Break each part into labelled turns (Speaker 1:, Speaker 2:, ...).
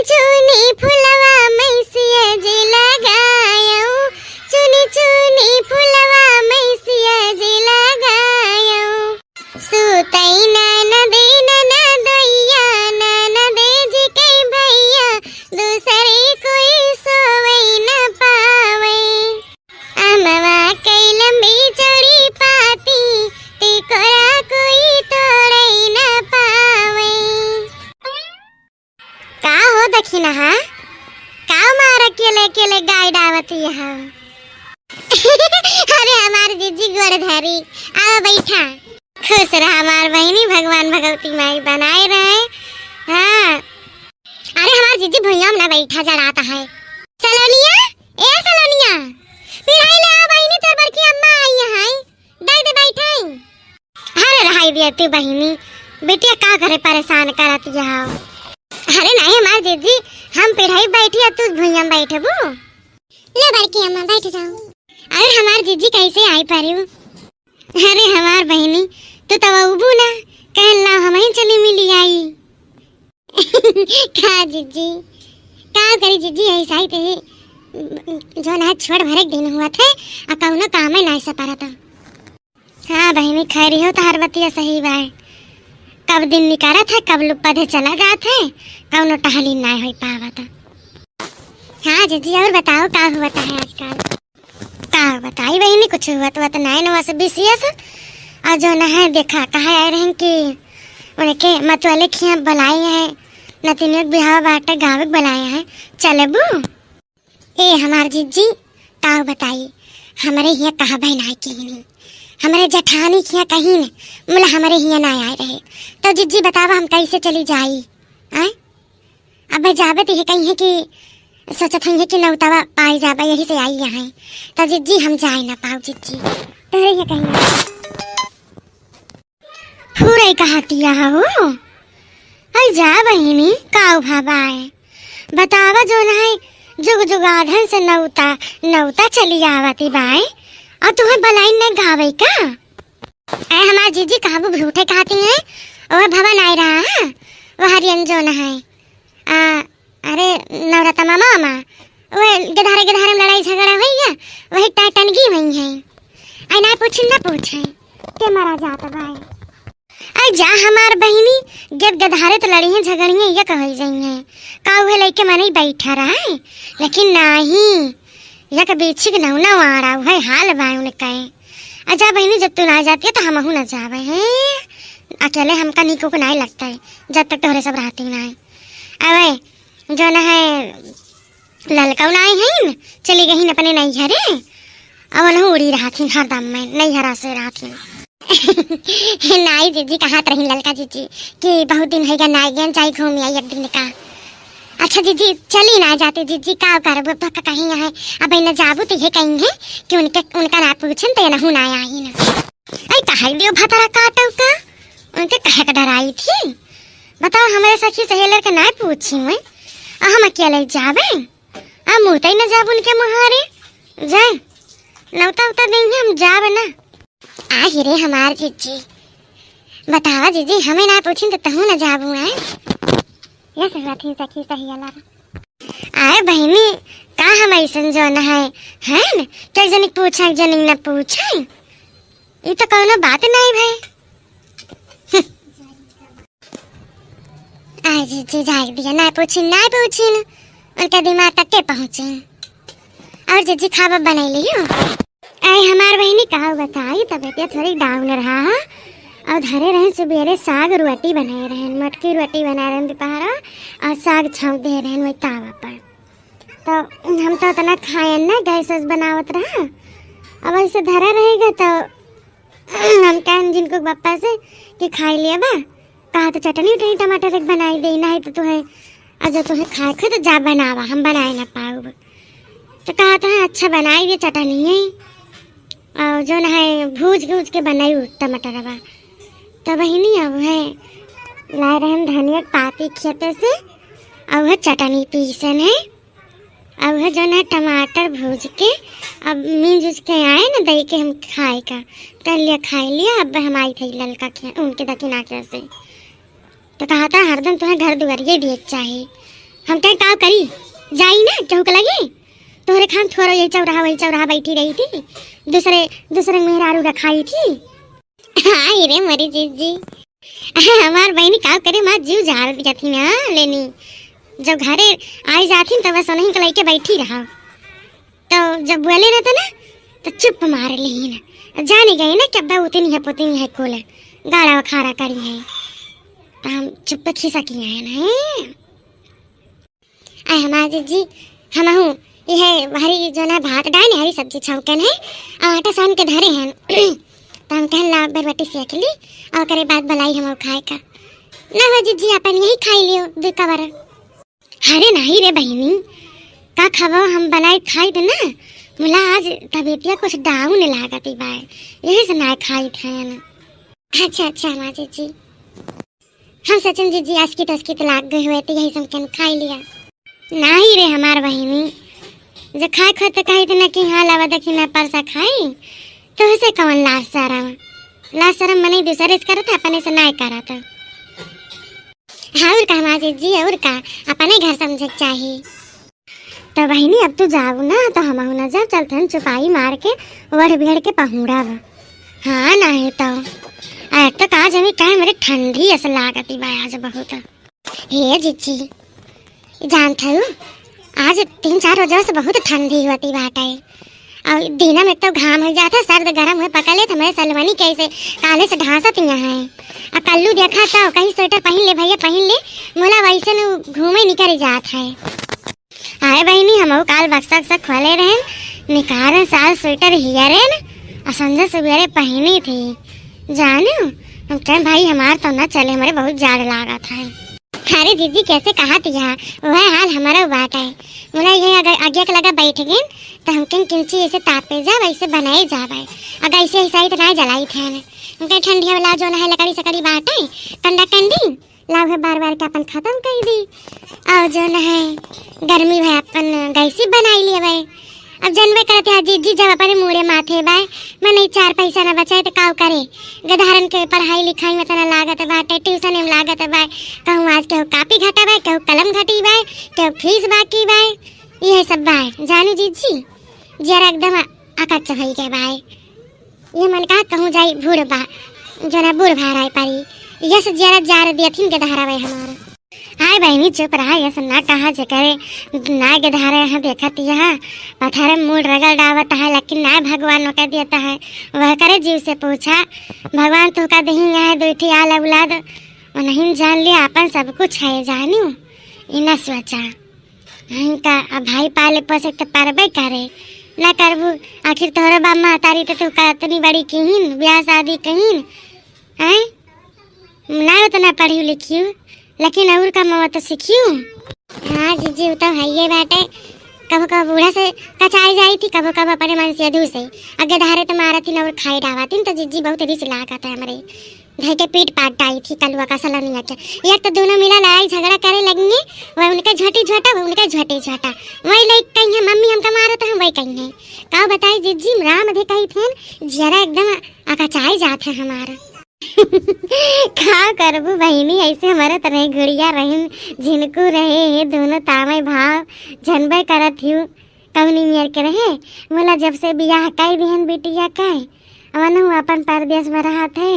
Speaker 1: चुनी फुलवा मैसिया जी लगायो, चुनी चुनी फुलवा मैसिया जी लगायो। सुतई ननदे ननदइया, ननदे जी के भैया, दूसरे कोई सोवई न पावे। अमवा कई लंबी चौड़ी पाती, टिकोरा कोई तोड़ई न पावे। का हो दखिना हा, का मार अकेले अकेले गाय डावती है। अरे हमारी जीजी गोड़ धरी, आओ बैठा। खुश रहा हमार बहनी, भगवान भगवती माई बनाए रहे। हाँ अरे हमार जीजी भैया ना बैठा जड़ाता है। सलोनिया, ए सलोनिया, पिढ़ाई ले आ बहनी, तोर बड़की अम्मा आई है, दे दे बैठाई। अरे रहाई दिया तू बहनी, बेटिया का करे परेशान करत है। अरे नहीं हमार जीजी, हम पिढ़ाई बैठी है, तू भैया बैठे बू। ले बड़की अम्मा बैठ जाओ। अरे हमार जीजी कैसे आई पारी? अरे हमार बहनी तू तो उबू ना, कहला हम ही चली मिली आई। का जीजी का करी जीजी, ऐसा ही थे जो ना छोड़ भरे दिन हुआ थे और कौनो काम ही नहीं सा पारा था। हाँ बहनी खैरी हो तो हर बतिया सही बाय, कब दिन निकाला था, कब लुप्पा चला जाते, कौनो टहली नहीं हो पावा था। हाँ जीजी और बताओ का हुआ था है आजकल? का बताई बहनी, कुछ हुआ तो नहीं ना से बीसीएस और जो ना है देखा कहा आए रहे कि उनके मतवाले खिया बुलाए हैं, नतीनियों बिहाव बाटे गाँव बुलाए हैं, चले बू। ए हमार जीजी का बताई, हमारे यहाँ कहा बहनाई की नहीं, हमारे जठानी खिया कहीं न मुला हमारे यहाँ ना आए रहे, तो जीजी बतावा हम कैसे चली जाई? अब जाबे तो ये कहीं है कि सोचत है कि नौतावा पाई जाबा, यही से आई यहाँ, तो जीजी हम जाए ना पाओ जीजी, तेरे ये कहीं पूरे कहती हो। अरे जा बहिनी का भाबा है, बतावा जो ना है जुग जुगाधन से नौता नौता चली आवती बाय और तुम्हें बलाई न गावे का। ऐ हमार जीजी कहाँ वो भूठे कहती हैं, और भवन आई रहा है वो हरियन जो न है। अरे नवरत्न मामा वो गधारे गधारे में लड़ाई झगड़ा हुई है, वही टनगी हुई है। आई ना पूछे के मारा जाता भाई। आई जा हमार बहिनी गद गधारे तो लड़ी हैं झगड़ी हैं, ये कही जाई हैं का उहे लेके मने बैठा रहा है, लेकिन नहीं यक बीच के नौना वाड़ा है हाल बाय उन्हें कहे। अच्छा बहनी जब तू ना जाती है तो हम न जावे हैं, अकेले हमका निको को नहीं लगता है जब तक तोहरे सब रहती ना है। अरे जो न है ललका नहीं है न चली गई अपने नैहरे, अब न उड़ी रहा थी हरदम में नैहरा से रहा थी। नाई जीजी कहा रही ललका जीजी कि बहुत दिन है नाई गन चाहे घूम आई एक दिन का। अच्छा जीजी चली ना जाती जीजी का करबो तो कहीं है, अब न जाबू तो ये कहेंगे कि उनका ना पूछन तो न ना आई ना। आई कहा दियो भतरा काटो का, उनके कहे का डराई थी, बताओ हमारे सखी सहेलर का ना पूछी मैं, हम अकेले जावे आ मुँह न जाब उनके मुहारे जाए नौता उता देंगे हम जाब ना। आ रे हमार जीजी बतावा जीजी हमें ना पूछी तो तहू न जाबू है, ये सही सखी सही अला। आए बहनी का हम ऐसन जो न है न क्या जनिक पूछा जनिक न पूछा, ये तो कोनो बात नहीं भाई। आए जीजी जाग दिया ना पूछी उनका दिमाग तक के पहुँचे। और जीजी खावा बना लियो। आए हमार बहनी कहा बताई तबियत थोड़ी डाउन रहा और धरे रहे सुबेरे साग रोटी बनाए रहे, मटकी रोटी बना रहे दोपहर और साग छौंक दे रहे वही तावा पर, तो हम तो उतना खाए ना गैस बनावत रहा। अब ऐसे धरा रहेगा तो हम कहें जिनको पापा से कि खाई लिया बा, कहा तो चटनी उटनी टमाटर एक बनाई दे, नहीं तो तुम्हें अगर तुम्हें खाए खे तो जा बनावा हम बनाए ना पाओ, तो कहा था अच्छा बनाई दे चटनी है और जो न है भूज के बनाई टमाटर बा। तो बहनी अब है लाए रहे हम धनिया पाती खेते से और वह चटनी पीसन है, अब वह जो है टमाटर भूज के अब मीन के आए ना दही के हम खाए का कर लिया खाई लिया। अब हम आई थी ललका उनके दक्षिणा से तो कहा था हरदम तुम्हें घर दुआरिये दिए चाहिए, हम कहीं काम करी जाई ना केहू के लगी तोहरे खान थोड़ा यही चौराहा वही चौराहा बैठी रही थी दूसरे दूसरे मेहरारू रखाई थी। हाँ रे मरी जीजी हमार बहनी काम करे माँ जीव झाड़ दिया थी ना लेनी जब घरे आई जाती तब बस उन्हीं को लेके बैठी रहा तो जब बोले ना तो ना तो चुप मार ली ना जाने गई ना क्या उतनी है पुतनी है खोले गाड़ा खारा करी है तो हम चुप खिसा किया है ना आए हमारे जी हम हूँ यह हरी जो ना भात डाल हरी सब्जी छौकन है आटा सान के धरे हैं तो हम कहन ला बरबटी सेक ली और करे बाद भलाई हम खाए का ना हो जीजी अपन यही खाई लियो दो कवर। अरे नहीं रे बहनी का खावो हम बनाए खाई दे ना मुला आज तबीयतिया कुछ डाउन लागती बाय यही से ना खाई थे ना। अच्छा माँ जी हम सचिन जीजी अस्की तो लाग गए हुए थे यही समकन खाई लिया नहीं रे हमार बहनी जो खाए खो तो कही ना कि हाँ लावा देखी ना परसा खाई तो उसे कौन लाश शरम मने दूसरे से करो था अपने से ना करा था। हाँ और का हमारे जी और का अपने घर समझे चाहिए तो बहनी अब तो जाओ ना तो हम ना जब चलते हैं चुपाई मार के वड़ भेड़ के पहुँड़ा हाँ नहीं तो आज हमें क्या मेरे ठंडी ऐसा लागती बा आज बहुत हे जीजी जानते हो आज 3-4 रोजों से बहुत ठंडी होती बात है और दिन में तो घाम हो जाता सर्द गर्म हुए पकड़े तो मेरे सलमनी कैसे काले से ढांसत यहाँ है और कल्लू देखा था कहीं स्वेटर पहन ले भैया पहन ले मोला वैसे न घूमे निकल जात है। अरे बहनी हम काल बक्सा खोले रहे निकाल साल स्वेटर हियर और संजय सवेरे पहनी थी जानो हम कहें भाई हमार तो ना चले हमारे बहुत जाड़ लगा था। अरे दीदी कैसे कहा थी यहाँ वह हाल हमारा बात है बोला ये अगर आगे का लगा बैठ गए तो हम कहीं किंची ऐसे तापे जा वैसे बनाए जा भाई अगर ऐसे ऐसा तो ना जलाई थे हम कहीं ठंडी वाला जो है लकड़ी सकड़ी बात है कंडा कंडी लाभ है बार के अपन खत्म कर दी और जो न है गर्मी है अपन गैसी बनाई लिया भाई अब जनवे करते हैं जीजी जब अपने मुड़े माथे बाय मैं नहीं 4 पैसा ना बचाए तो काव करे गधारन के पढ़ाई लिखाई में तना लागत बाटे ट्यूशन में लागत बाय कहूँ आज केहू कापी घटा बाय केहू कलम घटी बाय केहू फीस बाकी बाय ये सब बाय जानू जीजी जरा एकदम अकच्च भई के बाय ये मन का कहूँ जाई भूड़ बा जना बूढ़ भाराई पारी यस जरा जार दियथिन के धारा बाय हमारा हाय बहनी चुप रहा ये सब ना कहा जे करे ना के धारे यहाँ देखत यहाँ पत्थर मूड रगड़ डावत है लेकिन ना भगवान का देता है वह करे जीव से पूछा भगवान तो का दही है दूठी आल औलाद और नहीं जान लिया अपन सब कुछ है जानू इना सोचा इनका अब भाई पाले पोसे तो पारबे करे ना करबू आखिर तोहरा बाप महतारी तो तू का इतनी बड़ी कहीन ब्याह शादी कहीन है ना तो ना पढ़ी लिखी लेकिन और का मवा तो सीखियो। हाँ जीजी तो है ये बाटे कब कब बूढ़ा से कचाई जाई थी कब कब अपने मन से अधू से अगे धारे तो मारा थी और खाई डावा थी तो जीजी बहुत रिस लागा था हमारे भाई के पीट पाट डाई थी कलुआ का सलामी के यार तो दोनों मिला लड़ाई झगड़ा करे लगेंगे वह उनका झोटी झोटा वह उनका झोटी झोटा वही लाइक कहीं है मम्मी हमका मारो तो हम वही कहीं है का बताई जीजी राम दे कही थे जरा एकदम अकचाई जाते हमारा क्या करबू बहनी ऐसे हमारे तरह गुड़िया रहीन झिनकू रहे दोनों तामे भाव जनबे करत हूँ कवनी मियर के रहे मोला जब से बियाह कई दिहन बिटिया कह अवन अपन परदेश में रहा थे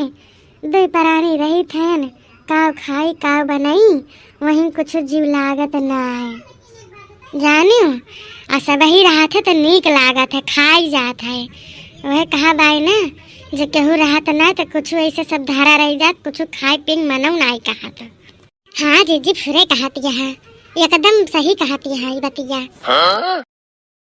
Speaker 1: 2 प्राणी रही थे काव खाई काव बनाई वहीं कुछ जीव लागत ना है जानू और सब ही रहा थे तो नीक लागत है खाई जात है वह कहा बाई ना जो केहू रहा तो ना तो कुछ ऐसे सब धारा रह जात कुछ खाए पिंग मनऊ नहीं कहा तो। हाँ जीजी फिर कहती है एकदम सही कहती है बतिया।